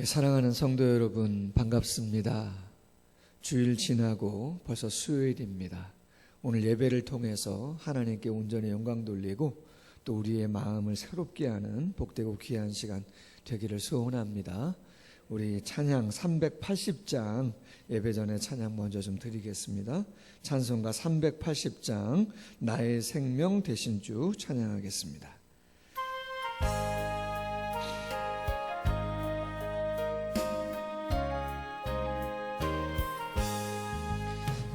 사랑하는 성도 여러분, 반갑습니다. 주일 지나고 벌써 수요일입니다. 오늘 예배를 통해서 하나님께 온전히 영광 돌리고 또 우리의 마음을 새롭게 하는 복되고 귀한 시간 되기를 소원합니다. 우리 찬양 380장 예배 전에 찬양 먼저 좀 드리겠습니다. 찬송가 380장 나의 생명 되신 주 찬양하겠습니다.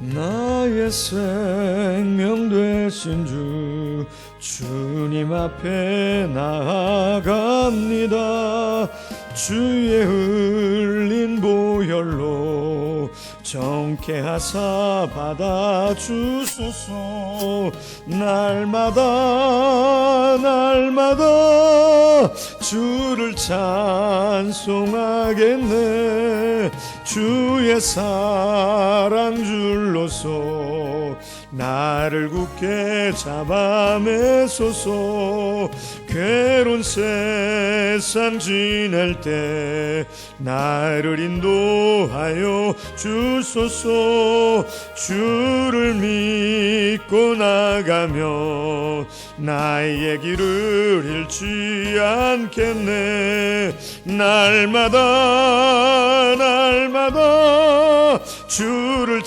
나의 생명 되신 주 주님 앞에 나아갑니다. 주의 흘린 보혈로 정케 하사 받아주소서. 날마다 주를 찬송하겠네. 주의 사랑 줄로서 나를 굳게 잡아매소서. 괴로운 세상 지낼 때 나를 인도하여 주소서. 주를 믿고 나가면 나의 길을 잃지 않겠네. 날마다 주를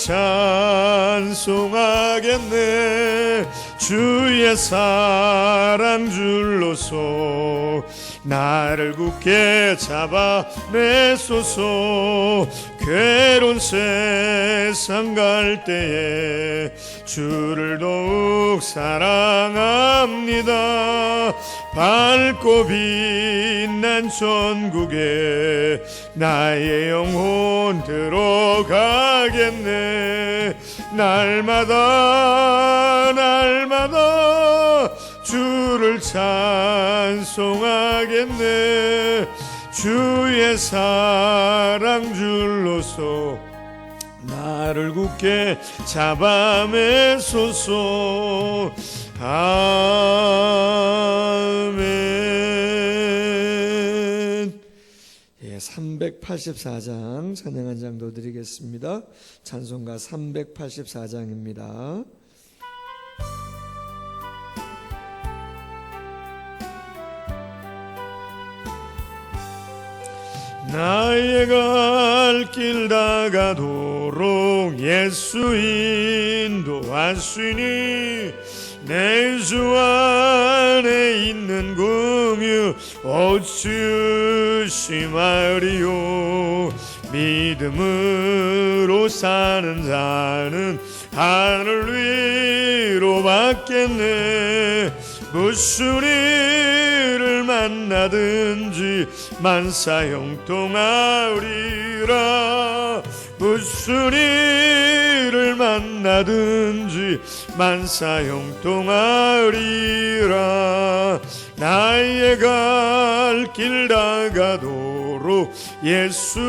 찬송하겠네. 주의 사랑 줄로서 나를 굳게 잡아 매소서. 괴로운 세상 갈 때에 주를 더욱 사랑합니다. 밝고 빛난 천국에 나의 영혼 들어가겠네. 날마다 주를 찬송하겠네. 주의 사랑 줄로서 나를 굳게 잡아매소서. 아멘. 384장 찬양 한 장 더 드리겠습니다. 찬송가 384장입니다. 나의 갈 길 다가도록 예수 인도하시니 내 주 안에 있는 긍휼 어찌 의심하리요. 믿음으로 사는 자는 하늘 위로 받겠네. 무슨 일을 만나든지 만사 형통하리라. 무슨 일을 만나든지 만사 형통하리라. 나의 갈 길 다가도록 예수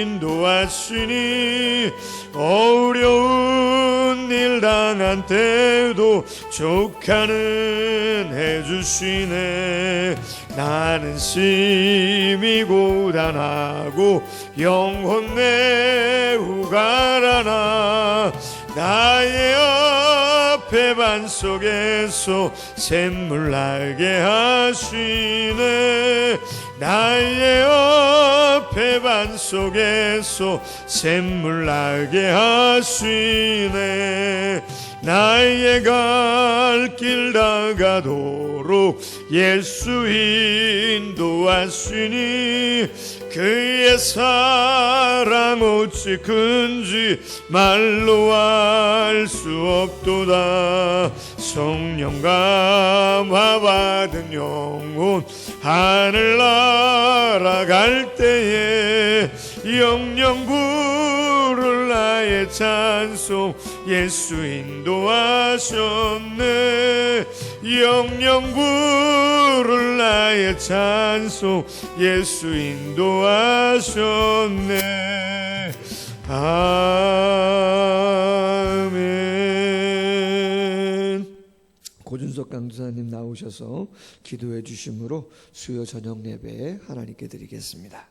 인도하시니 어려운 일 당한 때도 족하는 해주시네. 나는 심히 고단하고 영혼 매우 가라나. 나의 앞에 반석에서 샘물 나게 하시네. 나의 앞에 반석에서 샘물 나게 하시네. 나의 갈 길 다가도록 예수 인도하시니 그의 사랑 어찌 큰지 말로 알 수 없도다. 성령 감화받은 영혼 하늘 날아갈 때에 영영 부를 나의 찬송 예수 인도하셨네. 영영 부를 나의 찬송 예수 인도하셨네. 아멘. 고준석 강도사님 나오셔서 기도해 주심으로 수요 저녁 예배 하나님께 드리겠습니다.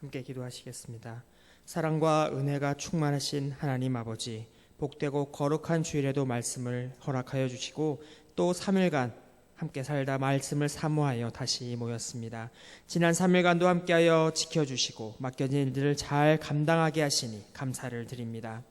함께 기도하시겠습니다. 사랑과 은혜가 충만하신 하나님 아버지, 복되고 거룩한 주일에도 말씀을 허락하여 주시고 또 3일간 함께 살다 말씀을 사모하여 다시 모였습니다. 지난 3일간도 함께하여 지켜주시고 맡겨진 일들을 잘 감당하게 하시니 감사를 드립니다.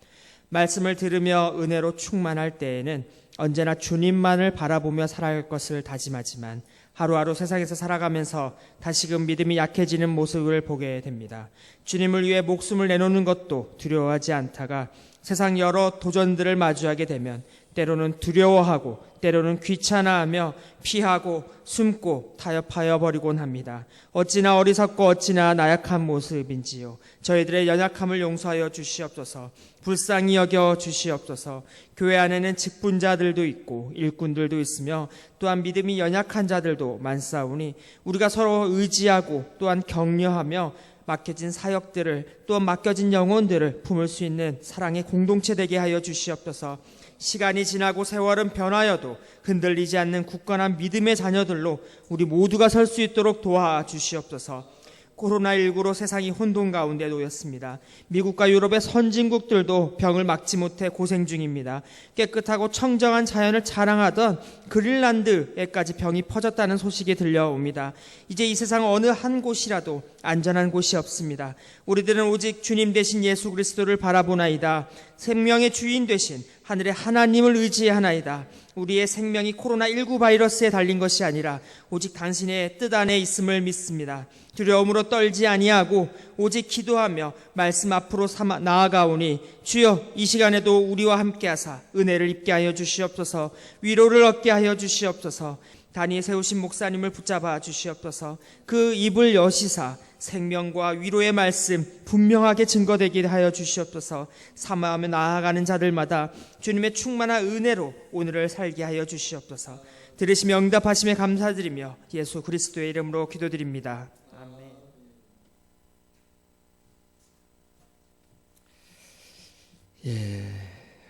말씀을 들으며 은혜로 충만할 때에는 언제나 주님만을 바라보며 살아갈 것을 다짐하지만 하루하루 세상에서 살아가면서 다시금 믿음이 약해지는 모습을 보게 됩니다. 주님을 위해 목숨을 내놓는 것도 두려워하지 않다가 세상 여러 도전들을 마주하게 되면 때로는 두려워하고 때로는 귀찮아하며 피하고 숨고 타협하여 버리곤 합니다. 어찌나 어리석고 어찌나 나약한 모습인지요. 저희들의 연약함을 용서하여 주시옵소서. 불쌍히 여겨 주시옵소서. 교회 안에는 직분자들도 있고 일꾼들도 있으며 또한 믿음이 연약한 자들도 많사오니 우리가 서로 의지하고 또한 격려하며 맡겨진 사역들을 또 맡겨진 영혼들을 품을 수 있는 사랑의 공동체 되게 하여 주시옵소서. 시간이 지나고 세월은 변하여도 흔들리지 않는 굳건한 믿음의 자녀들로 우리 모두가 설 수 있도록 도와주시옵소서. 코로나19로 세상이 혼돈 가운데 놓였습니다. 미국과 유럽의 선진국들도 병을 막지 못해 고생 중입니다. 깨끗하고 청정한 자연을 자랑하던 그린란드에까지 병이 퍼졌다는 소식이 들려옵니다. 이제 이 세상 어느 한 곳이라도 안전한 곳이 없습니다. 우리들은 오직 주님 되신 예수 그리스도를 바라보나이다. 생명의 주인 되신 하늘의 하나님을 의지하나이다. 우리의 생명이 코로나19 바이러스에 달린 것이 아니라 오직 당신의 뜻 안에 있음을 믿습니다. 두려움으로 떨지 아니하고 오직 기도하며 말씀 앞으로 나아가오니 주여 이 시간에도 우리와 함께하사 은혜를 입게 하여 주시옵소서. 위로를 얻게 하여 주시옵소서. 단위에 세우신 목사님을 붙잡아 주시옵소서. 그 입을 여시사 생명과 위로의 말씀 분명하게 증거되게 하여 주시옵소서. 사모하며 나아가는 자들마다 주님의 충만한 은혜로 오늘을 살게 하여 주시옵소서. 들으시며 응답하심에 감사드리며 예수 그리스도의 이름으로 기도드립니다. 아멘.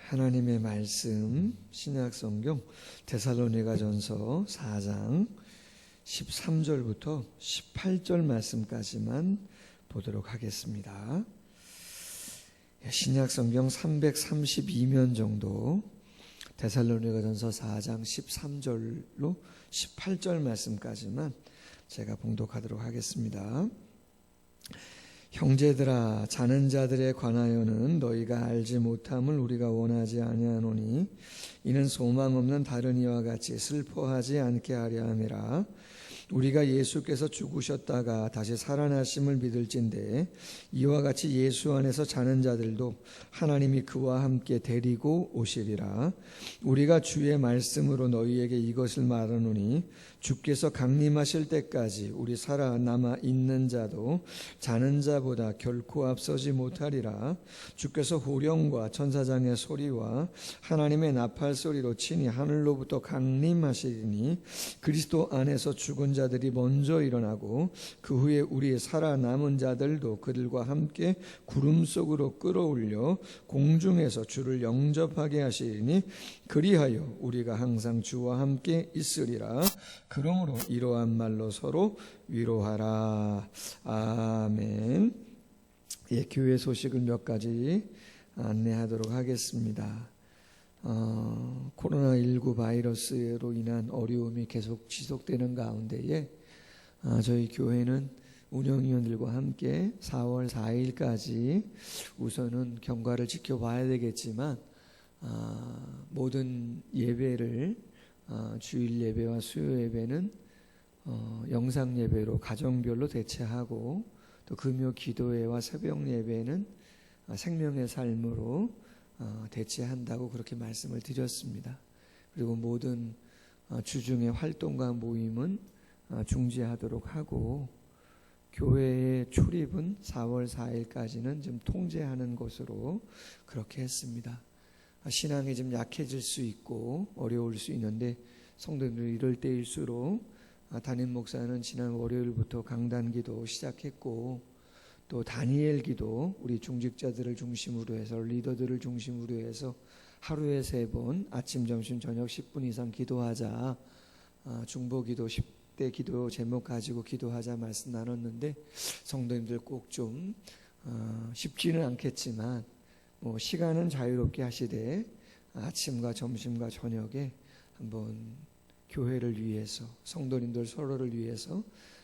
하나님의 말씀 신약성경 데살로니가전서 4장 13절부터 18절 말씀까지만 보도록 하겠습니다. 신약성경 332면 정도 데살로니가전서 4장 13절로 18절 말씀까지만 제가 봉독하도록 하겠습니다. 형제들아, 자는 자들에 관하여는 너희가 알지 못함을 우리가 원하지 아니하노니 이는 소망 없는 다른 이와 같이 슬퍼하지 않게 하려 함이라. 우리가 예수께서 죽으셨다가 다시 살아나심을 믿을진대 이와 같이 예수 안에서 자는 자들도 하나님이 그와 함께 데리고 오시리라. 우리가 주의 말씀으로 너희에게 이것을 말하노니 주께서 강림하실 때까지 우리 살아남아 있는 자도 자는 자보다 결코 앞서지 못하리라. 주께서 호령과 천사장의 소리와 하나님의 나팔 소리로 친히 하늘로부터 강림하시리니 그리스도 안에서 죽은 자들이 먼저 일어나고 그 후에 우리 살아남은 자들도 그들과 함께 구름 속으로 끌어올려 공중에서 주를 영접하게 하시리니 그리하여 우리가 항상 주와 함께 있으리라. 그러므로 이러한 말로 서로 위로하라. 아멘. 교회 소식을 몇 가지 안내하도록 하겠습니다. 코로나19 바이러스로 인한 어려움이 계속 지속되는 가운데에 저희 교회는 운영위원들과 함께 4월 4일까지 우선은 경과를 지켜봐야 되겠지만 모든 예배를 주일 예배와 수요 예배는 영상 예배로 가정별로 대체하고 또 금요 기도회와 새벽 예배는 생명의 삶으로 대체한다고 그렇게 말씀을 드렸습니다. 그리고 모든 주중의 활동과 모임은 중지하도록 하고 교회의 출입은 4월 4일까지는 좀 통제하는 것으로 그렇게 했습니다. 신앙이 좀 약해질 수 있고 어려울 수 있는데 성도들 이럴 때일수록 담임 목사는 지난 월요일부터 강단기도 시작했고 또 다니엘 기도 우리 중직자들을 중심으로 해서 리더들을 중심으로 해서 하루에 3번 아침 점심 저녁 10분 이상 기도하자 중보기도 10대 복대 기도 제목 가지고 기도하자 말씀 나눴는데 성도님들 꼭 좀 쉽지는 않겠지만 시간은 자유롭게 하시되 아침과 점심과 저녁에 한번 교회를 위해서 성도님들 서로를 위해서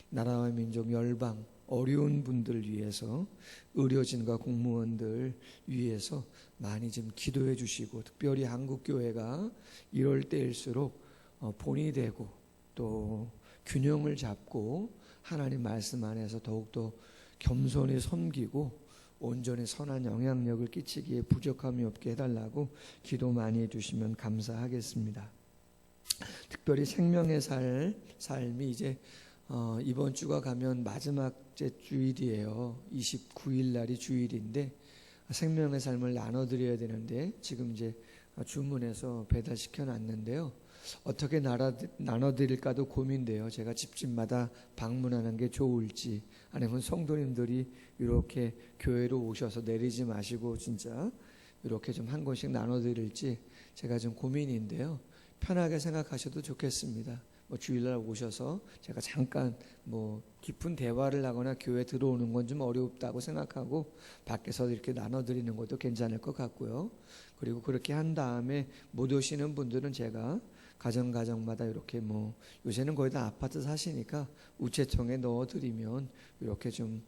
나라와 민족 열방 어려운 분들 위해서 의료진과 공무원들 위해서 많이 좀 기도해 주시고 특별히 한국교회가 이럴 때일수록 본이 되고 또 균형을 잡고 하나님 말씀 안에서 더욱더 겸손히 섬기고 온전히 선한 영향력을 끼치기에 부족함이 없게 해달라고 기도 많이 해주시면 감사하겠습니다. 특별히 생명의 삶이 이제 이번 주가 가면 마지막 주일이에요. 29일 날이 주일인데 생명의 삶을 나눠드려야 되는데 지금 이제 주문해서 배달시켜 놨는데요. 어떻게 나눠드릴까도 고민돼요. 제가 집집마다 방문하는 게 좋을지 아니면 성도님들이 이렇게 교회로 오셔서 내리지 마시고 진짜 이렇게 좀 한 곳씩 나눠드릴지 제가 좀 고민인데요. 편하게 생각하셔도 좋겠습니다. 주일날 오셔서 제가 잠깐 깊은 대화를 하거나 교회 들어오는 건 좀 어렵다고 생각하고 밖에서 이렇게 나눠드리는 것도 괜찮을 것 같고요. 그리고 그렇게 한 다음에 못 오시는 분들은 제가 가정마다 이렇게 요새는 거의 다 아파트 사시니까 우체통에 넣어드리면 이렇게 좀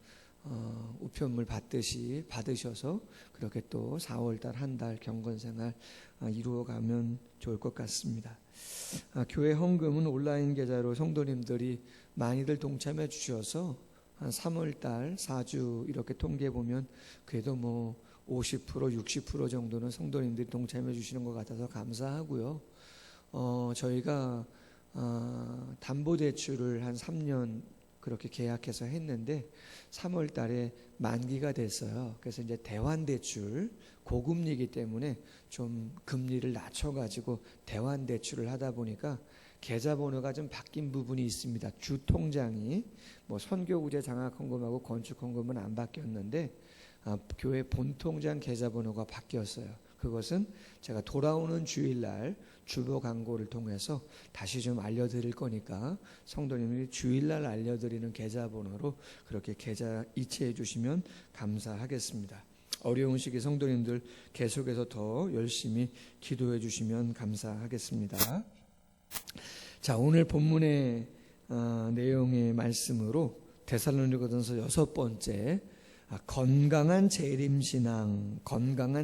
우편물 받듯이 받으셔서 그렇게 또 4월달 한 달 경건생활 이루어가면 좋을 것 같습니다. 교회 헌금은 온라인 계좌로 성도님들이 많이들 동참해 주셔서 한 3월달 4주 이렇게 통계해 보면 그래도 50% 60% 정도는 성도님들이 동참해 주시는 것 같아서 감사하고요. 저희가 담보대출을 한 3년 그렇게 계약해서 했는데 3월 달에 만기가 됐어요. 그래서 이제 대환대출 고금리이기 때문에 좀 금리를 낮춰가지고 대환대출을 하다 보니까 계좌번호가 좀 바뀐 부분이 있습니다. 주통장이 선교구제 장학헌금하고 건축헌금은 안 바뀌었는데 교회 본통장 계좌번호가 바뀌었어요. 그것은 제가 돌아오는 주일날 주보 광고를 통해서 다시 좀 알려드릴 거니까 성도님들이 주일날 알려드리는 계좌번호로 그렇게 계좌 이체해 주시면 감사하겠습니다. 어려운 시기 성도님들 계속해서 더 열심히 기도해 주시면 감사하겠습니다. 자, 오늘 본문의 내용의 말씀으로 데살로니가전서 6번째 건강한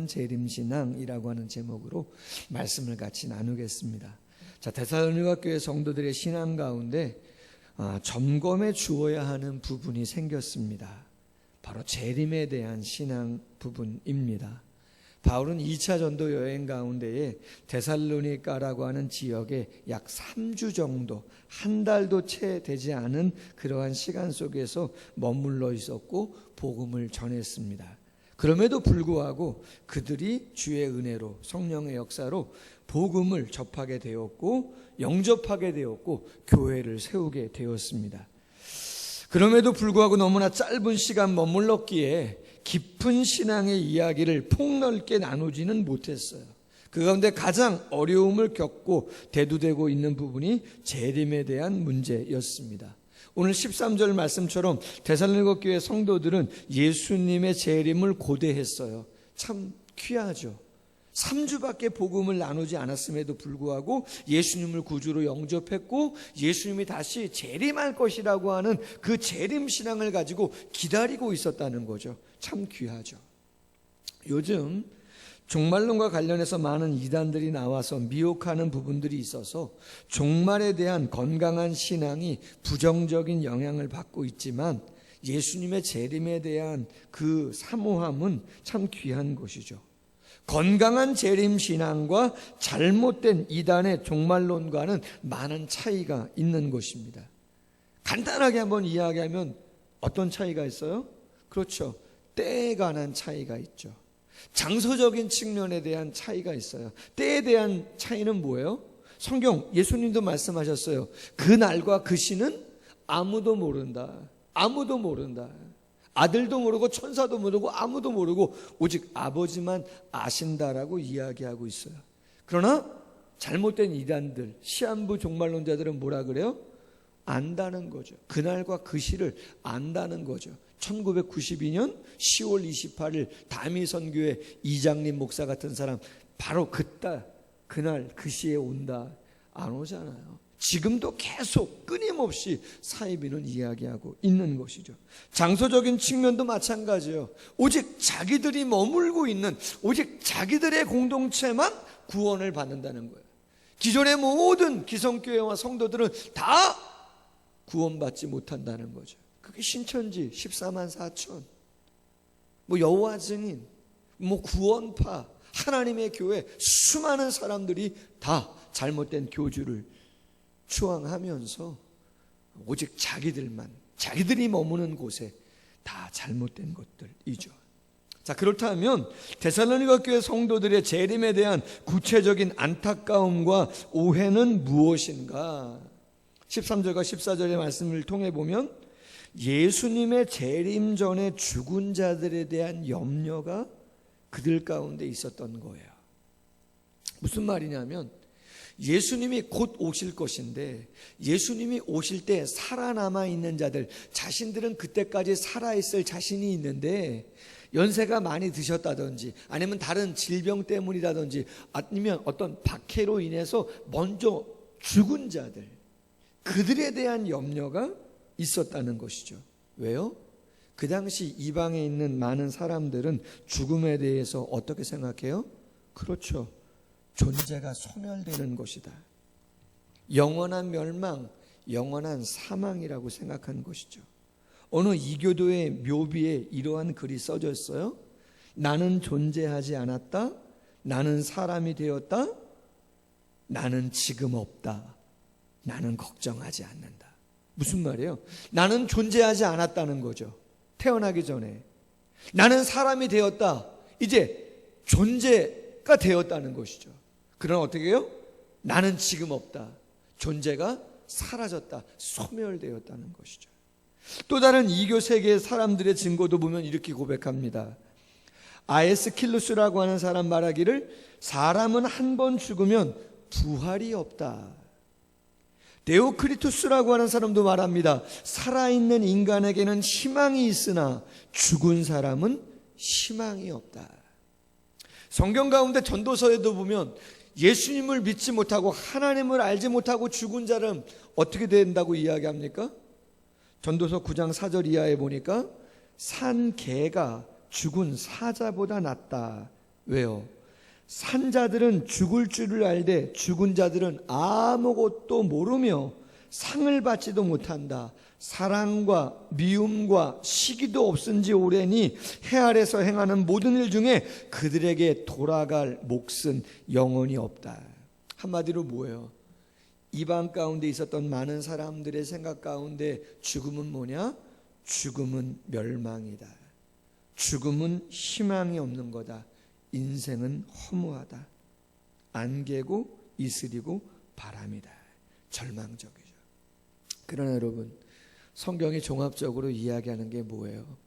재림신앙이라고 하는 제목으로 말씀을 같이 나누겠습니다. 자, 데살로니가 교회 성도들의 신앙 가운데 점검해 주어야 하는 부분이 생겼습니다. 바로 재림에 대한 신앙 부분입니다. 바울은 2차 전도 여행 가운데에 데살로니가라고 하는 지역에 약 3주 정도, 한 달도 채 되지 않은 그러한 시간 속에서 머물러 있었고 복음을 전했습니다. 그럼에도 불구하고 그들이 주의 은혜로 성령의 역사로 복음을 접하게 되었고 영접하게 되었고 교회를 세우게 되었습니다. 그럼에도 불구하고 너무나 짧은 시간 머물렀기에 깊은 신앙의 이야기를 폭넓게 나누지는 못했어요. 그 가운데 가장 어려움을 겪고 대두되고 있는 부분이 재림에 대한 문제였습니다. 오늘 13절 말씀처럼 데살로니가 교회 성도들은 예수님의 재림을 고대했어요. 참 귀하죠. 3주밖에 복음을 나누지 않았음에도 불구하고 예수님을 구주로 영접했고 예수님이 다시 재림할 것이라고 하는 그 재림 신앙을 가지고 기다리고 있었다는 거죠. 참 귀하죠. 요즘 종말론과 관련해서 많은 이단들이 나와서 미혹하는 부분들이 있어서 종말에 대한 건강한 신앙이 부정적인 영향을 받고 있지만 예수님의 재림에 대한 그 사모함은 참 귀한 것이죠. 건강한 재림신앙과 잘못된 이단의 종말론과는 많은 차이가 있는 것입니다. 간단하게 한번 이야기하면 어떤 차이가 있어요? 그렇죠. 때에 관한 차이가 있죠. 장소적인 측면에 대한 차이가 있어요. 때에 대한 차이는 뭐예요? 성경 예수님도 말씀하셨어요. 그 날과 그 시는 아무도 모른다. 아무도 모른다. 아들도 모르고 천사도 모르고 아무도 모르고 오직 아버지만 아신다라고 이야기하고 있어요. 그러나 잘못된 이단들, 시한부 종말론자들은 뭐라 그래요? 안다는 거죠. 그날과 그 시를 안다는 거죠. 1992년 10월 28일 다미선교회 이장님 목사 같은 사람 바로 그날 그 시에 온다 안 오잖아요. 지금도 계속 끊임없이 사이비는 이야기하고 있는 것이죠. 장소적인 측면도 마찬가지예요. 오직 자기들이 머물고 있는 오직 자기들의 공동체만 구원을 받는다는 거예요. 기존의 모든 기성교회와 성도들은 다 구원받지 못한다는 거죠. 그게 신천지 14만 4천, 여호와 증인, 구원파, 하나님의 교회 수많은 사람들이 다 잘못된 교주를 추앙하면서 오직 자기들이 머무는 곳에 다 잘못된 것들이죠. 자, 그렇다면 데살로니가 교회 성도들의 재림에 대한 구체적인 안타까움과 오해는 무엇인가? 13절과 14절의 말씀을 통해 보면 예수님의 재림 전에 죽은 자들에 대한 염려가 그들 가운데 있었던 거예요. 무슨 말이냐면 예수님이 곧 오실 것인데 예수님이 오실 때 살아남아 있는 자들, 자신들은 그때까지 살아있을 자신이 있는데 연세가 많이 드셨다든지 아니면 다른 질병 때문이라든지 아니면 어떤 박해로 인해서 먼저 죽은 자들, 그들에 대한 염려가 있었다는 것이죠. 왜요? 그 당시 이방에 있는 많은 사람들은 죽음에 대해서 어떻게 생각해요? 그렇죠. 존재가 소멸되는 것이다. 영원한 멸망, 영원한 사망이라고 생각한 것이죠. 어느 이교도의 묘비에 이러한 글이 써져 있어요. 나는 존재하지 않았다. 나는 사람이 되었다. 나는 지금 없다. 나는 걱정하지 않는다. 무슨 말이에요? 나는 존재하지 않았다는 거죠. 태어나기 전에. 나는 사람이 되었다. 이제 존재가 되었다는 것이죠. 그러나 어떻게 해요? 나는 지금 없다. 존재가 사라졌다. 소멸되었다는 것이죠. 또 다른 이교 세계의 사람들의 증거도 보면 이렇게 고백합니다. 아에스킬루스라고 하는 사람 말하기를 사람은 한 번 죽으면 부활이 없다. 데오크리투스라고 하는 사람도 말합니다. 살아있는 인간에게는 희망이 있으나 죽은 사람은 희망이 없다. 성경 가운데 전도서에도 보면 예수님을 믿지 못하고 하나님을 알지 못하고 죽은 자는 어떻게 된다고 이야기합니까? 전도서 9장 4절 이하에 보니까 산 개가 죽은 사자보다 낫다. 왜요? 산 자들은 죽을 줄을 알되 죽은 자들은 아무것도 모르며 상을 받지도 못한다. 사랑과 미움과 시기도 없은 지 오래니 해 아래서 행하는 모든 일 중에 그들에게 돌아갈 몫은 영원히 없다. 한마디로 뭐예요? 이방 가운데 있었던 많은 사람들의 생각 가운데 죽음은 뭐냐? 죽음은 멸망이다. 죽음은 희망이 없는 거다. 인생은 허무하다. 안개고 이슬이고 바람이다. 절망적이죠. 그러나 여러분, 성경이 종합적으로 이야기하는 게 뭐예요?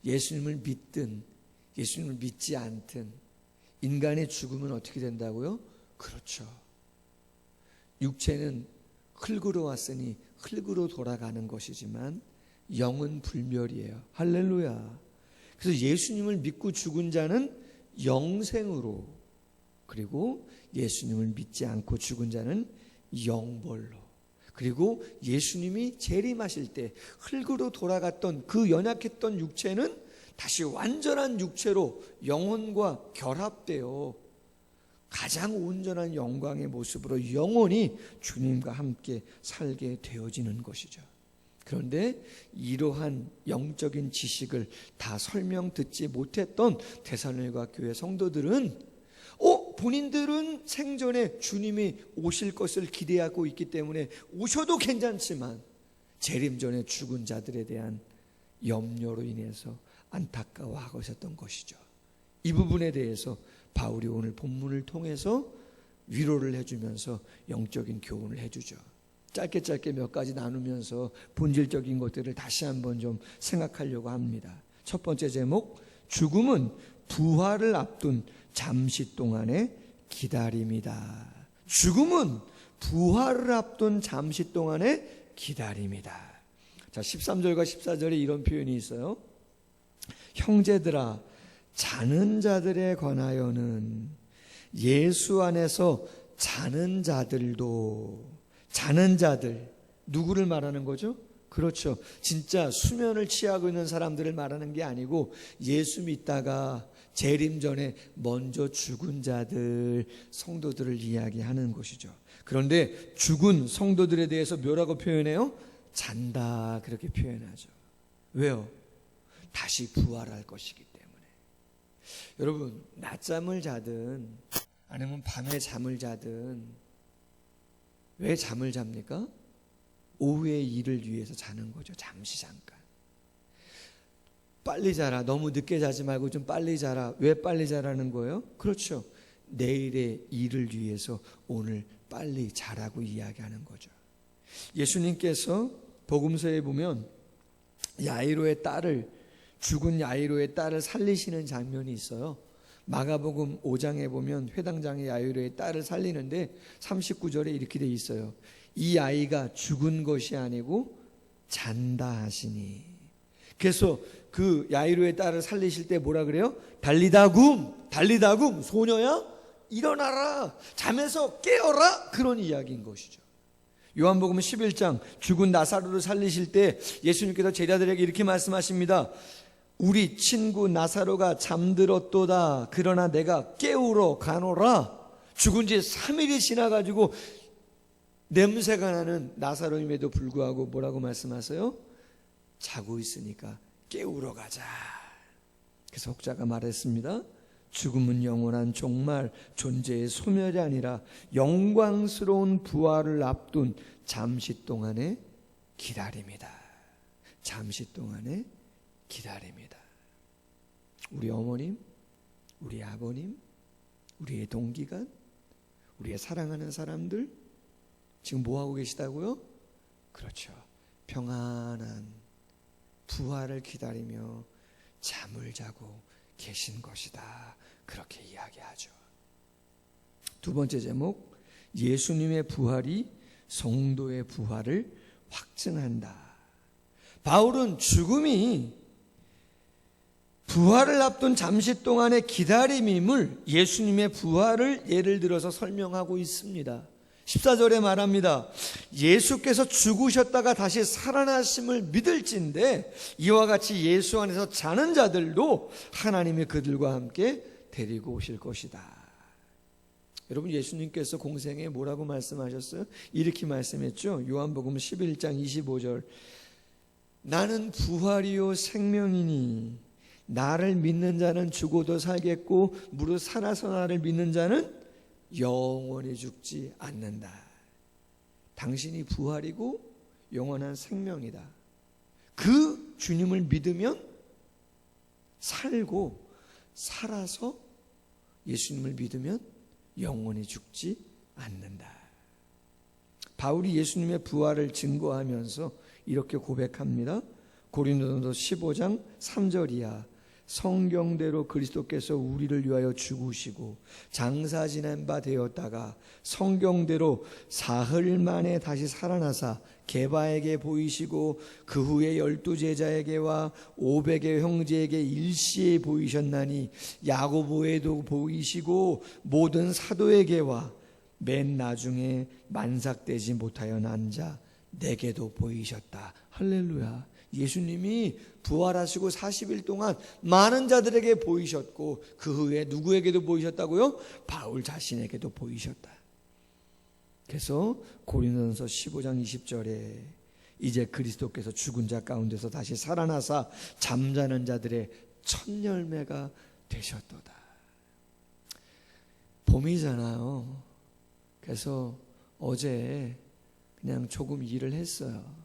예수님을 믿든 예수님을 믿지 않든 인간의 죽음은 어떻게 된다고요? 그렇죠. 육체는 흙으로 왔으니 흙으로 돌아가는 것이지만 영은 불멸이에요. 할렐루야. 그래서 예수님을 믿고 죽은 자는 영생으로, 그리고 예수님을 믿지 않고 죽은 자는 영벌로, 그리고 예수님이 재림하실 때 흙으로 돌아갔던 그 연약했던 육체는 다시 완전한 육체로 영혼과 결합되어 가장 온전한 영광의 모습으로 영원히 주님과 함께 살게 되어지는 것이죠. 그런데 이러한 영적인 지식을 다 설명 듣지 못했던 데살로니가 교회 성도들은 본인들은 생전에 주님이 오실 것을 기대하고 있기 때문에 오셔도 괜찮지만 재림 전에 죽은 자들에 대한 염려로 인해서 안타까워하고 있었던 것이죠. 이 부분에 대해서 바울이 오늘 본문을 통해서 위로를 해주면서 영적인 교훈을 해주죠. 짧게 몇 가지 나누면서 본질적인 것들을 다시 한번 좀 생각하려고 합니다. 첫 번째 제목, 죽음은 부활을 앞둔 잠시 동안의 기다림이다. 죽음은 부활을 앞둔 잠시 동안의 기다림이다. 자, 13절과 14절에 이런 표현이 있어요. 형제들아, 자는 자들에 관하여는 예수 안에서 자는 자들도, 자는 자들, 누구를 말하는 거죠? 그렇죠. 진짜 수면을 취하고 있는 사람들을 말하는 게 아니고 예수 믿다가 재림 전에 먼저 죽은 자들, 성도들을 이야기하는 것이죠. 그런데 죽은 성도들에 대해서 뭐라고 표현해요? 잔다, 그렇게 표현하죠. 왜요? 다시 부활할 것이기 때문에. 여러분, 낮잠을 자든 아니면 밤에 잠을 자든 왜 잠을 잡니까? 오후의 일을 위해서 자는 거죠. 잠시 잠깐. 빨리 자라. 너무 늦게 자지 말고 좀 빨리 자라. 왜 빨리 자라는 거예요? 그렇죠. 내일의 일을 위해서 오늘 빨리 자라고 이야기하는 거죠. 예수님께서 복음서에 보면 야이로의 딸을, 죽은 야이로의 딸을 살리시는 장면이 있어요. 마가복음 5장에 보면 회당장의 야이로의 딸을 살리는데 39절에 이렇게 돼 있어요. 이 아이가 죽은 것이 아니고 잔다 하시니. 그래서 그 야이로의 딸을 살리실 때 뭐라 그래요? 달리다굼, 달리다굼, 소녀야 일어나라, 잠에서 깨어라, 그런 이야기인 것이죠. 요한복음 11장 죽은 나사로를 살리실 때 예수님께서 제자들에게 이렇게 말씀하십니다. 우리 친구 나사로가 잠들었도다. 그러나 내가 깨우러 가노라. 죽은 지 3일이 지나가지고 냄새가 나는 나사로임에도 불구하고 뭐라고 말씀하세요? 자고 있으니까 깨우러 가자. 그래서 혹자가 말했습니다. 죽음은 영원한 종말, 존재의 소멸이 아니라 영광스러운 부활을 앞둔 잠시 동안의 기다림이다. 잠시 동안의 기다림이다. 우리 어머님, 우리 아버님, 우리의 동기간, 우리의 사랑하는 사람들 지금 뭐하고 계시다고요? 그렇죠. 평안한 부활을 기다리며 잠을 자고 계신 것이다. 그렇게 이야기하죠. 두 번째 제목, 예수님의 부활이 성도의 부활을 확증한다. 바울은 죽음이 부활을 앞둔 잠시 동안의 기다림임을 예수님의 부활을 예를 들어서 설명하고 있습니다. 14절에 말합니다. 예수께서 죽으셨다가 다시 살아나심을 믿을진데 이와 같이 예수 안에서 자는 자들도 하나님이 그들과 함께 데리고 오실 것이다. 여러분, 예수님께서 공생에 뭐라고 말씀하셨어요? 이렇게 말씀했죠. 요한복음 11장 25절. 나는 부활이요 생명이니 나를 믿는 자는 죽어도 살겠고 무릇 살아서 나를 믿는 자는 영원히 죽지 않는다. 당신이 부활이고 영원한 생명이다. 그 주님을 믿으면 살고 살아서 예수님을 믿으면 영원히 죽지 않는다. 바울이 예수님의 부활을 증거하면서 이렇게 고백합니다. 고린도전서 15장 3절이야. 성경대로 그리스도께서 우리를 위하여 죽으시고 장사 지낸 바 되었다가 성경대로 사흘 만에 다시 살아나사 게바에게 보이시고 그 후에 12 제자에게와 500의 형제에게 일시에 보이셨나니 야고보에도 보이시고 모든 사도에게와 맨 나중에 만삭되지 못하여 난 자 내게도 보이셨다. 할렐루야. 예수님이 부활하시고 40일 동안 많은 자들에게 보이셨고 그 후에 누구에게도 보이셨다고요? 바울 자신에게도 보이셨다. 그래서 고린도전서 15장 20절에 이제 그리스도께서 죽은 자 가운데서 다시 살아나사 잠자는 자들의 첫 열매가 되셨도다. 봄이잖아요. 그래서 어제 그냥 조금 일을 했어요.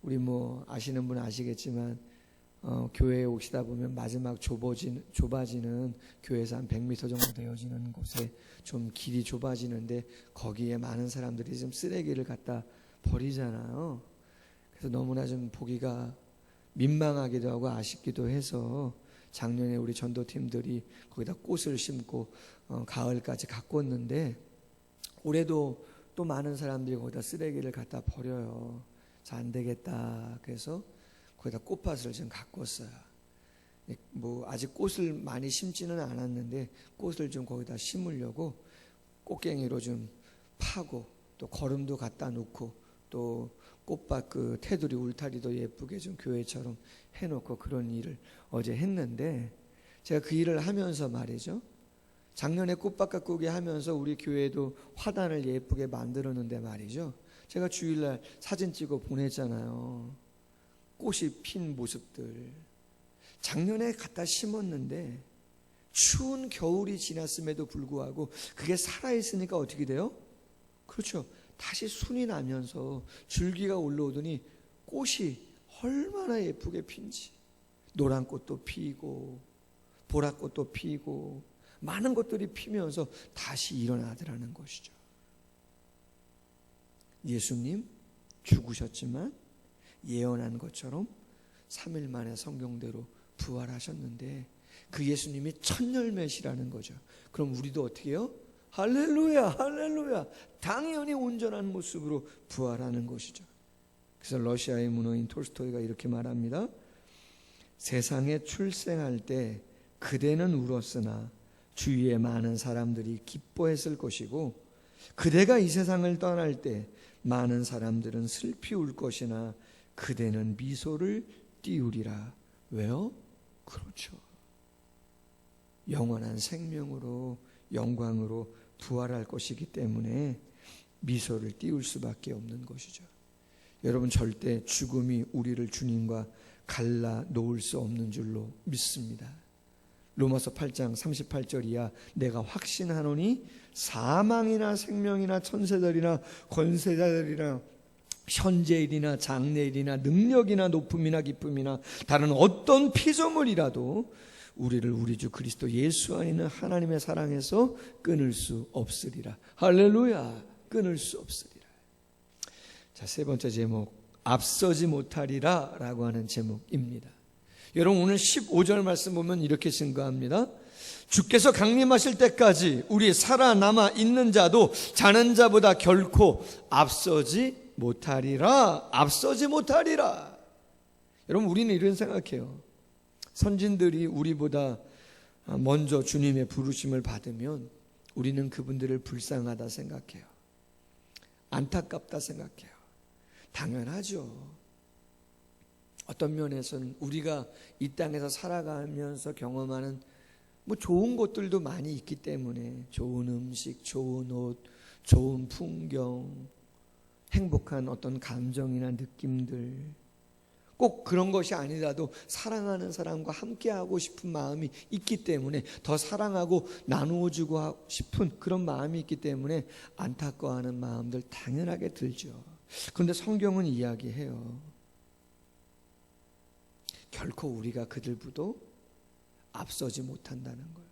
우리 뭐 아시는 분은 아시겠지만 교회에 오시다 보면 마지막 좁아지는 교회에서 한 100m 정도 되어지는 곳에 좀 길이 좁아지는데 거기에 많은 사람들이 좀 쓰레기를 갖다 버리잖아요. 그래서 너무나 좀 보기가 민망하기도 하고 아쉽기도 해서 작년에 우리 전도팀들이 거기다 꽃을 심고 가을까지 가꿨는데 올해도 또 많은 사람들이 거기다 쓰레기를 갖다 버려요. 그래서 안 되겠다. 그래서 거기다 꽃밭을 좀 가꿨어요. 뭐 아직 꽃을 많이 심지는 않았는데 꽃을 좀 거기다 심으려고 꽃갱이로 좀 파고 또 거름도 갖다 놓고 또 꽃밭 그 테두리 울타리도 예쁘게 좀 교회처럼 해놓고 그런 일을 어제 했는데, 제가 그 일을 하면서 말이죠, 작년에 꽃밭 가꾸기 하면서 우리 교회도 화단을 예쁘게 만들었는데 말이죠, 제가 주일날 사진 찍어 보냈잖아요. 꽃이 핀 모습들. 작년에 갖다 심었는데 추운 겨울이 지났음에도 불구하고 그게 살아있으니까 어떻게 돼요? 그렇죠. 다시 순이 나면서 줄기가 올라오더니 꽃이 얼마나 예쁘게 핀지. 노란 꽃도 피고 보랏꽃도 피고 많은 것들이 피면서 다시 일어나더라는 것이죠. 예수님 죽으셨지만 예언한 것처럼 3일 만에 성경대로 부활하셨는데 그 예수님이 첫 열매시라는 거죠. 그럼 우리도 어떻게 해요? 할렐루야 할렐루야, 당연히 온전한 모습으로 부활하는 것이죠. 그래서 러시아의 문호인 톨스토이가 이렇게 말합니다. 세상에 출생할 때 그대는 울었으나 주위의 많은 사람들이 기뻐했을 것이고, 그대가 이 세상을 떠날 때 많은 사람들은 슬피 울 것이나 그대는 미소를 띄우리라. 왜요? 그렇죠. 영원한 생명으로 영광으로 부활할 것이기 때문에 미소를 띄울 수밖에 없는 것이죠. 여러분, 절대 죽음이 우리를 주님과 갈라 놓을 수 없는 줄로 믿습니다. 로마서 8장 38절 이하, 내가 확신하노니 사망이나 생명이나 천사들이나 권세자들이나 현재일이나 장래일이나 능력이나 높음이나 기쁨이나 다른 어떤 피조물이라도 우리를 우리 주 그리스도 예수 안에 있는 하나님의 사랑에서 끊을 수 없으리라. 할렐루야, 끊을 수 없으리라. 자, 세 번째 제목, 앞서지 못하리라 라고 하는 제목입니다. 여러분, 오늘 15절 말씀 보면 이렇게 증거합니다. 주께서 강림하실 때까지 우리 살아남아 있는 자도 자는 자보다 결코 앞서지 못하리라. 앞서지 못하리라. 여러분, 우리는 이런 생각해요. 선진들이 우리보다 먼저 주님의 부르심을 받으면 우리는 그분들을 불쌍하다 생각해요. 안타깝다 생각해요. 당연하죠. 어떤 면에서는 우리가 이 땅에서 살아가면서 경험하는 뭐 좋은 것들도 많이 있기 때문에, 좋은 음식, 좋은 옷, 좋은 풍경, 행복한 어떤 감정이나 느낌들, 꼭 그런 것이 아니라도 사랑하는 사람과 함께하고 싶은 마음이 있기 때문에, 더 사랑하고 나누어주고 싶은 그런 마음이 있기 때문에 안타까워하는 마음들 당연하게 들죠. 그런데 성경은 이야기해요. 결코 우리가 그들보다 앞서지 못한다는 거예요.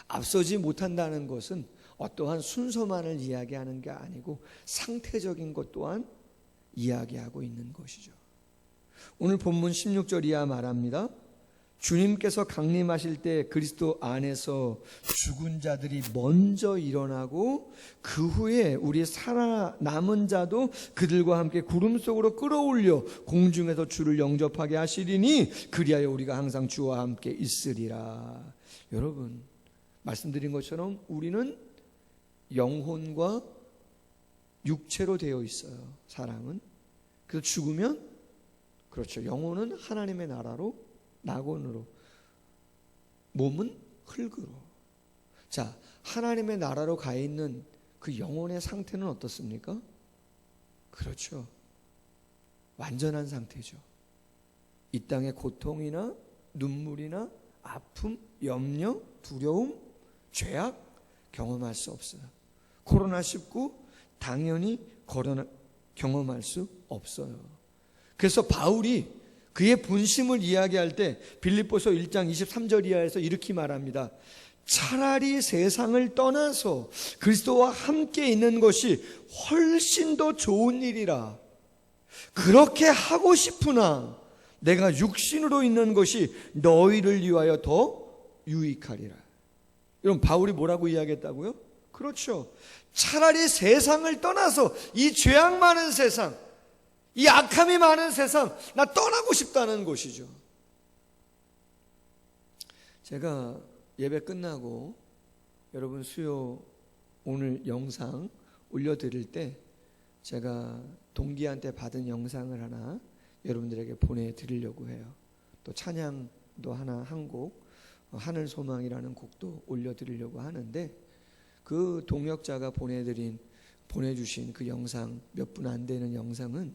앞서지 못한다는 것은 어떠한 순서만을 이야기하는 게 아니고 상태적인 것 또한 이야기하고 있는 것이죠. 오늘 본문 16절 이하 말합니다. 주님께서 강림하실 때 그리스도 안에서 죽은 자들이 먼저 일어나고 그 후에 우리 살아남은 자도 그들과 함께 구름 속으로 끌어올려 공중에서 주를 영접하게 하시리니 그리하여 우리가 항상 주와 함께 있으리라. 여러분, 말씀드린 것처럼 우리는 영혼과 육체로 되어 있어요. 사람은. 그래서 죽으면, 그렇죠, 영혼은 하나님의 나라로, 낙원으로, 몸은 흙으로. 자, 하나님의 나라로 가 있는 그 영혼의 상태는 어떻습니까? 그렇죠, 완전한 상태죠. 이 땅의 고통이나 눈물이나 아픔, 염려, 두려움, 죄악 경험할 수 없어요. 코로나19 당연히 경험할 수 없어요. 그래서 바울이 그의 본심을 이야기할 때 빌립보서 1장 23절 이하에서 이렇게 말합니다. 차라리 세상을 떠나서 그리스도와 함께 있는 것이 훨씬 더 좋은 일이라. 그렇게 하고 싶으나 내가 육신으로 있는 것이 너희를 위하여 더 유익하리라. 여러분, 바울이 뭐라고 이야기했다고요? 그렇죠. 차라리 세상을 떠나서 이 죄악 많은 세상, 이 악함이 많은 세상, 나 떠나고 싶다는 것이죠. 제가 예배 끝나고 여러분 수요 오늘 영상 올려드릴 때 제가 동기한테 받은 영상을 하나 여러분들에게 보내드리려고 해요. 또 찬양도 하나 한 곡, 하늘소망이라는 곡도 올려드리려고 하는데, 그 동역자가 보내주신 그 영상, 몇 분 안 되는 영상은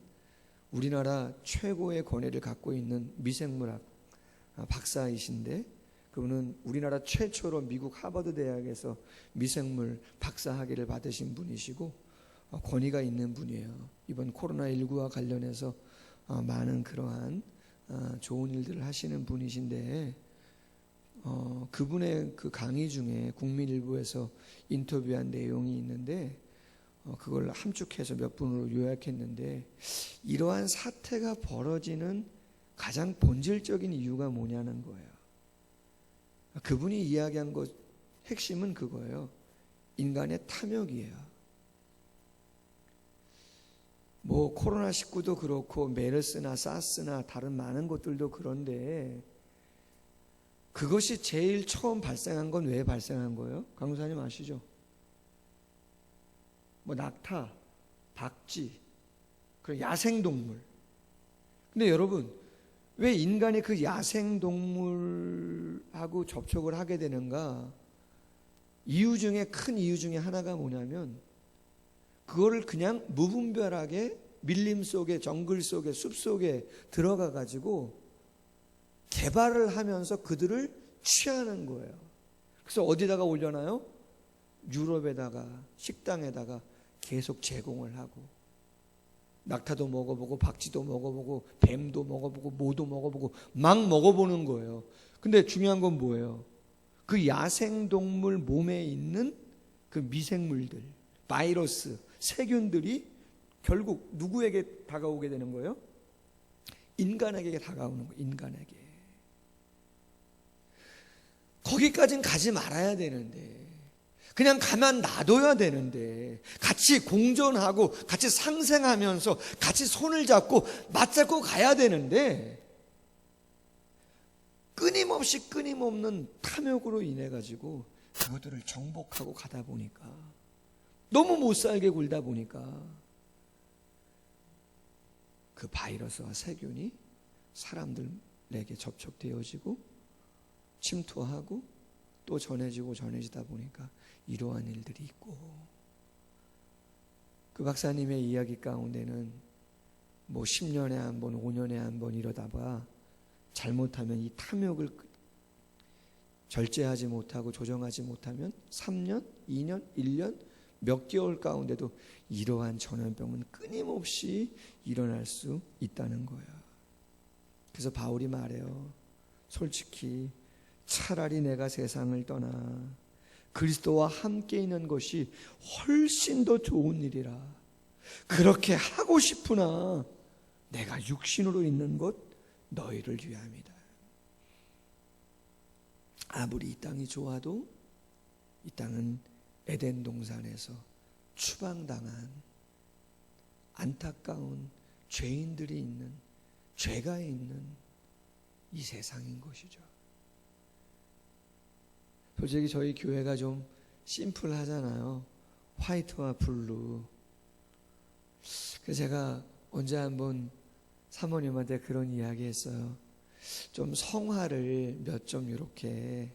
우리나라 최고의 권위를 갖고 있는 미생물학 박사이신데, 그분은 우리나라 최초로 미국 하버드 대학에서 미생물 박사 학위를 받으신 분이시고 권위가 있는 분이에요. 이번 코로나19와 관련해서 많은 그러한 좋은 일들을 하시는 분이신데, 그분의 그 강의 중에 국민일보에서 인터뷰한 내용이 있는데, 그걸 함축해서 몇 분으로 요약했는데, 이러한 사태가 벌어지는 가장 본질적인 이유가 뭐냐는 거예요. 그분이 이야기한 것 핵심은 그거예요. 인간의 탐욕이에요. 뭐 코로나19도 그렇고 메르스나 사스나 다른 많은 것들도 그런데, 그것이 제일 처음 발생한 건 왜 발생한 거예요? 강사님 아시죠? 뭐 낙타, 박쥐, 그런 야생동물. 근데 여러분, 왜 인간이 그 야생동물하고 접촉을 하게 되는가? 큰 이유 중에 하나가 뭐냐면, 그거를 그냥 무분별하게 밀림 속에, 정글 속에, 숲 속에 들어가 가지고 개발을 하면서 그들을 취하는 거예요. 그래서 어디다가 올려놔요? 유럽에다가, 식당에다가 계속 제공을 하고, 낙타도 먹어보고 박쥐도 먹어보고 뱀도 먹어보고 모도 먹어보고 막 먹어보는 거예요. 근데 중요한 건 뭐예요? 그 야생동물 몸에 있는 그 미생물들, 바이러스, 세균들이 결국 누구에게 다가오게 되는 거예요? 인간에게 다가오는 거예요. 인간에게. 거기까지는 가지 말아야 되는데, 그냥 가만 놔둬야 되는데, 같이 공존하고 같이 상생하면서 같이 손을 잡고 맞잡고 가야 되는데, 끊임없는 탐욕으로 인해 가지고 그것들을 정복하고 가다 보니까, 너무 못 살게 굴다 보니까 그 바이러스와 세균이 사람들에게 접촉되어지고 침투하고 또 전해지다 보니까 이러한 일들이 있고, 그 박사님의 이야기 가운데는 뭐 10년에 한 번, 5년에 한 번 이러다가 잘못하면 이 탐욕을 절제하지 못하고 조정하지 못하면 3년, 2년, 1년, 몇 개월 가운데도 이러한 전염병은 끊임없이 일어날 수 있다는 거야. 그래서 바울이 말해요. 솔직히 차라리 내가 세상을 떠나 그리스도와 함께 있는 것이 훨씬 더 좋은 일이라. 그렇게 하고 싶으나 내가 육신으로 있는 것 너희를 위함이다. 아무리 이 땅이 좋아도 이 땅은 에덴 동산에서 추방당한 안타까운 죄인들이 있는, 죄가 있는 이 세상인 것이죠. 솔직히 저희 교회가 좀 심플하잖아요. 화이트와 블루. 그래서 제가 언제 한번 사모님한테 그런 이야기 했어요. 좀 성화를 몇 점 이렇게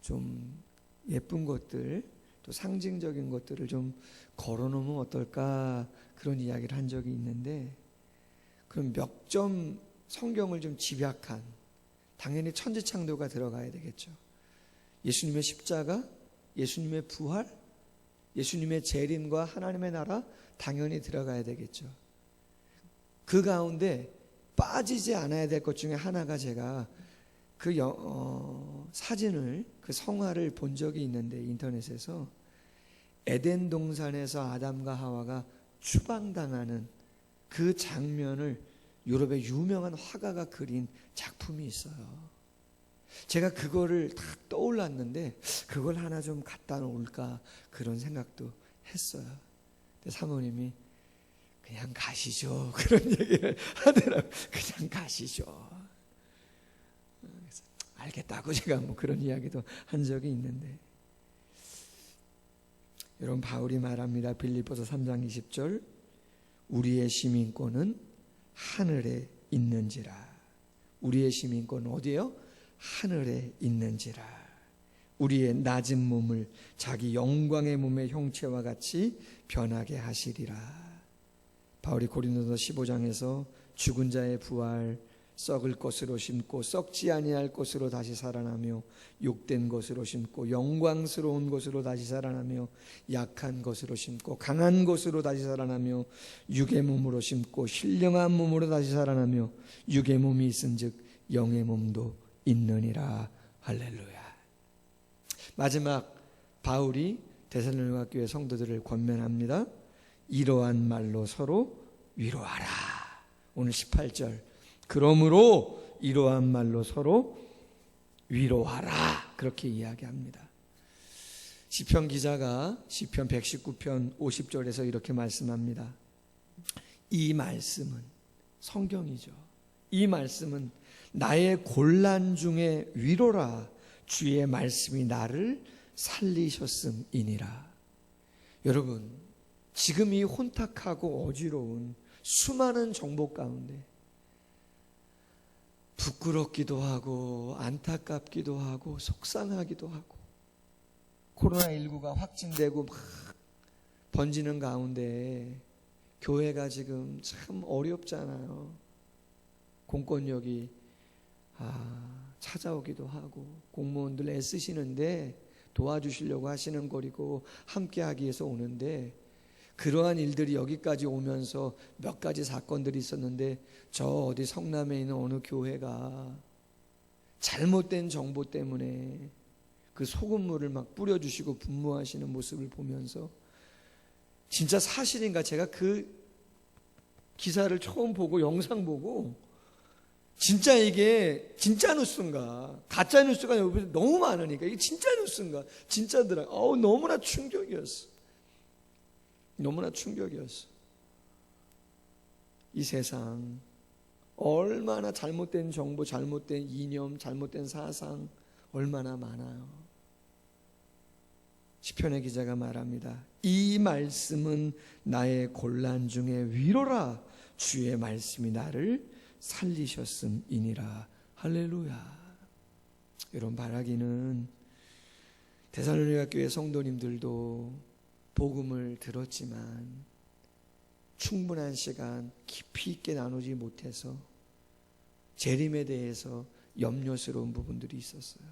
좀 예쁜 것들, 또 상징적인 것들을 좀 걸어놓으면 어떨까, 그런 이야기를 한 적이 있는데, 그럼 몇 점 성경을 좀 집약한, 당연히 천지창조가 들어가야 되겠죠. 예수님의 십자가, 예수님의 부활, 예수님의 재림과 하나님의 나라 당연히 들어가야 되겠죠. 그 가운데 빠지지 않아야 될 것 중에 하나가, 제가 그 사진을, 그 성화를 본 적이 있는데, 인터넷에서 에덴 동산에서 아담과 하와가 추방당하는 그 장면을 유럽의 유명한 화가가 그린 작품이 있어요. 제가 그거를 딱 떠올랐는데 그걸 하나 좀 갖다 놓을까, 그런 생각도 했어요. 근데 사모님이 그냥 가시죠. 그런 얘기를 하더라고요. 그냥 가시죠. 그래서 알겠다고 제가 뭐 그런 이야기도 한 적이 있는데, 여러분, 바울이 말합니다. 빌립보서 3장 20절, 우리의 시민권은 하늘에 있는지라. 우리의 시민권은 어디에요? 하늘에 있는지라. 우리의 낮은 몸을 자기 영광의 몸의 형체와 같이 변하게 하시리라. 바울이 고린도서 15장에서 죽은 자의 부활, 썩을 것으로 심고 썩지 아니할 것으로 다시 살아나며 욕된 것으로 심고 영광스러운 것으로 다시 살아나며 약한 것으로 심고 강한 것으로 다시 살아나며 육의 몸으로 심고 신령한 몸으로 다시 살아나며 육의 몸이 있은즉 영의 몸도 있느니라. 할렐루야. 마지막 바울이 데살로니가 교회 성도들을 권면합니다. 이러한 말로 서로 위로하라. 오늘 18절, 그러므로 이러한 말로 서로 위로하라, 그렇게 이야기합니다. 시편 기자가 시편 119편 50절에서 이렇게 말씀합니다. 이 말씀은, 성경이죠, 이 말씀은 나의 곤란 중에 위로라. 주의 말씀이 나를 살리셨음이니라. 여러분, 지금 이 혼탁하고 어지러운 수많은 정보 가운데 부끄럽기도 하고 안타깝기도 하고 속상하기도 하고 코로나19가 확진되고 막 번지는 가운데 교회가 지금 참 어렵잖아요. 공권력이 찾아오기도 하고 공무원들 애쓰시는데 도와주시려고 하시는 거리고 함께하기 위해서 오는데, 그러한 일들이 여기까지 오면서 몇 가지 사건들이 있었는데, 저 어디 성남에 있는 어느 교회가 잘못된 정보 때문에 그 소금물을 막 뿌려주시고 분무하시는 모습을 보면서 진짜 사실인가, 제가 그 기사를 처음 보고 영상 보고 진짜 이게 진짜 뉴스인가 가짜 뉴스가 여기 너무 많으니까 이게 진짜 뉴스인가 진짜더라. 너무나 충격이었어. 너무나 충격이었어. 이 세상 얼마나 잘못된 정보, 잘못된 이념, 잘못된 사상 얼마나 많아요. 시편의 기자가 말합니다. 이 말씀은 나의 곤란 중에 위로라. 주의 말씀이 나를 살리셨음이니라. 할렐루야. 여러분, 바라기는 데살로니가 교회 성도님들도 복음을 들었지만 충분한 시간 깊이 있게 나누지 못해서 재림에 대해서 염려스러운 부분들이 있었어요.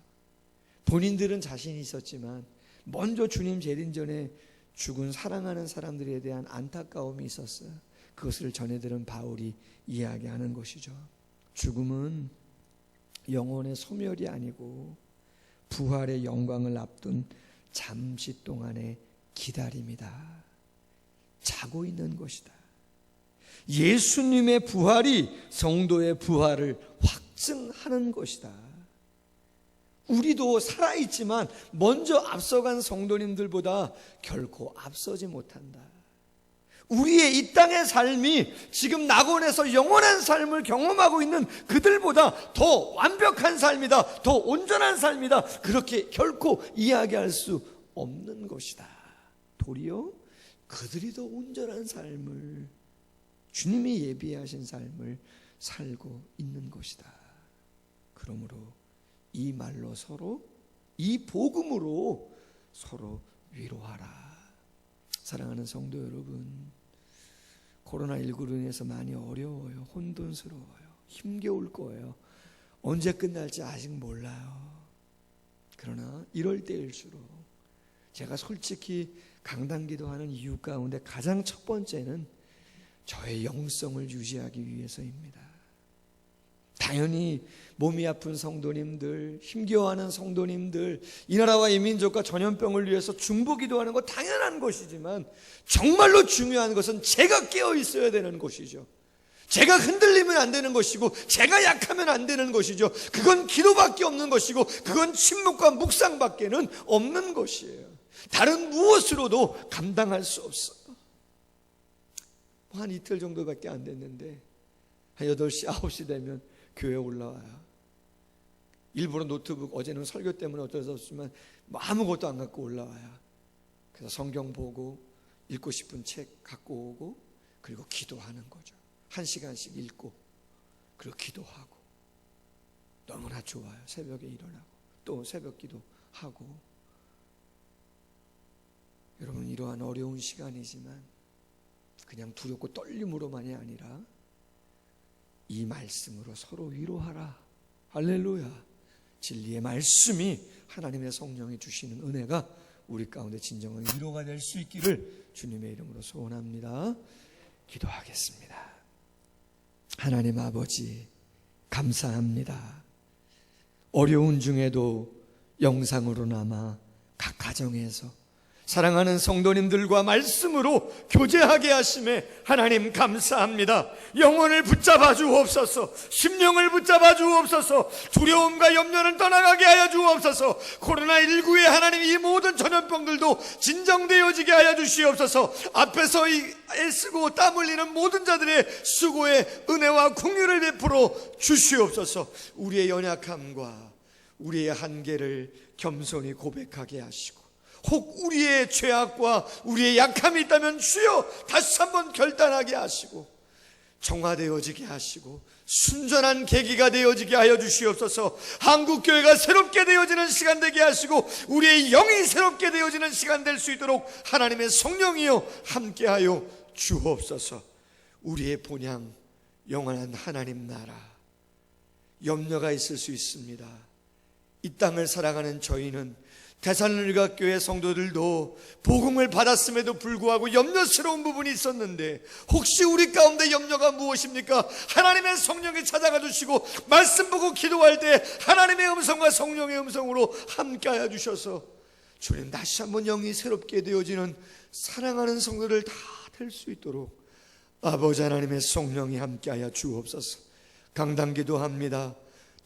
본인들은 자신이 있었지만 먼저 주님 재림 전에 죽은 사랑하는 사람들에 대한 안타까움이 있었어요. 그것을 전해 들은 바울이 이야기하는 것이죠. 죽음은 영혼의 소멸이 아니고 부활의 영광을 앞둔 잠시 동안의 기다림이다. 자고 있는 것이다. 예수님의 부활이 성도의 부활을 확증하는 것이다. 우리도 살아있지만 먼저 앞서간 성도님들보다 결코 앞서지 못한다. 우리의 이 땅의 삶이 지금 낙원에서 영원한 삶을 경험하고 있는 그들보다 더 완벽한 삶이다, 더 온전한 삶이다, 그렇게 결코 이야기할 수 없는 것이다. 도리어 그들이 더 온전한 삶을, 주님이 예비하신 삶을 살고 있는 것이다. 그러므로 이 말로 서로, 이 복음으로 서로 위로하라. 사랑하는 성도 여러분, 코로나19로 인해서 많이 어려워요. 혼돈스러워요. 힘겨울 거예요. 언제 끝날지 아직 몰라요. 그러나 이럴 때일수록 제가 솔직히 강단기도하는 이유 가운데 가장 첫 번째는 저의 영성을 유지하기 위해서입니다. 당연히 몸이 아픈 성도님들, 힘겨워하는 성도님들, 이 나라와 이 민족과 전염병을 위해서 중보기도하는 것 당연한 것이지만 정말로 중요한 것은 제가 깨어 있어야 되는 것이죠. 제가 흔들리면 안 되는 것이고 제가 약하면 안 되는 것이죠. 그건 기도밖에 없는 것이고 그건 침묵과 묵상밖에는 없는 것이에요. 다른 무엇으로도 감당할 수 없어요. 한 이틀 정도밖에 안 됐는데 한 8시, 9시 되면 교회에 올라와요. 일부러 노트북, 어제는 설교 때문에 어쩔 수 없지만 아무것도 안 갖고 올라와요. 그래서 성경 보고 읽고 싶은 책 갖고 오고 그리고 기도하는 거죠. 1시간씩 읽고 그리고 기도하고. 너무나 좋아요. 새벽에 일어나고 또 새벽 기도하고. 여러분, 이러한 어려운 시간이지만 그냥 두렵고 떨림으로만이 아니라 이 말씀으로 서로 위로하라. 할렐루야. 진리의 말씀이 하나님의 성령이 주시는 은혜가 우리 가운데 진정한 위로가 될 수 있기를 주님의 이름으로 소원합니다. 기도하겠습니다. 하나님 아버지, 감사합니다. 어려운 중에도 영상으로나마 각 가정에서 사랑하는 성도님들과 말씀으로 교제하게 하심에 하나님 감사합니다. 영혼을 붙잡아 주옵소서. 심령을 붙잡아 주옵소서. 두려움과 염려는 떠나가게 하여 주옵소서. 코로나19에 하나님 이 모든 전염병들도 진정되어지게 하여 주시옵소서. 앞에서 애쓰고 땀 흘리는 모든 자들의 수고에 은혜와 긍휼을 베풀어 주시옵소서. 우리의 연약함과 우리의 한계를 겸손히 고백하게 하시고, 혹 우리의 죄악과 우리의 약함이 있다면 주여 다시 한번 결단하게 하시고 정화되어지게 하시고 순전한 계기가 되어지게 하여 주시옵소서. 한국교회가 새롭게 되어지는 시간 되게 하시고 우리의 영이 새롭게 되어지는 시간 될 수 있도록 하나님의 성령이여 함께하여 주옵소서. 우리의 본향 영원한 하나님 나라, 염려가 있을 수 있습니다. 이 땅을 살아가는 저희는 데살로니가 교회 성도들도 복음을 받았음에도 불구하고 염려스러운 부분이 있었는데, 혹시 우리 가운데 염려가 무엇입니까? 하나님의 성령이 찾아가 주시고 말씀 보고 기도할 때 하나님의 음성과 성령의 음성으로 함께하여 주셔서 주님 다시 한번 영이 새롭게 되어지는 사랑하는 성도들 다 될 수 있도록 아버지 하나님의 성령이 함께하여 주옵소서. 강단 기도합니다.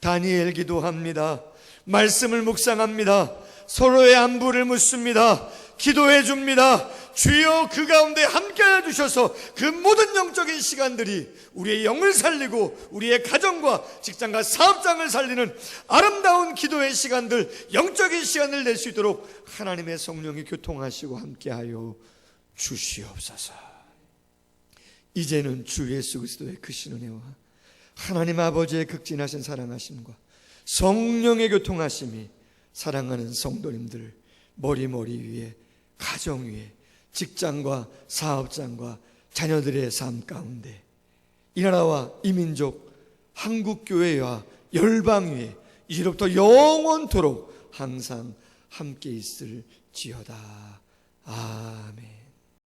다니엘 기도합니다. 말씀을 묵상합니다. 서로의 안부를 묻습니다. 기도해 줍니다. 주여 그 가운데 함께해 주셔서 그 모든 영적인 시간들이 우리의 영을 살리고 우리의 가정과 직장과 사업장을 살리는 아름다운 기도의 시간들, 영적인 시간을 낼 수 있도록 하나님의 성령이 교통하시고 함께하여 주시옵소서. 이제는 주 예수 그리스도의 크신 은혜와 하나님 아버지의 극진하신 사랑하심과 성령의 교통하심이 사랑하는 성도님들 머리 위에, 가정 위에, 직장과 사업장과 자녀들의 삶 가운데 이 나라와 이 민족 한국교회와 열방 위에 이제로부터 영원토록 항상 함께 있을지어다. 아멘.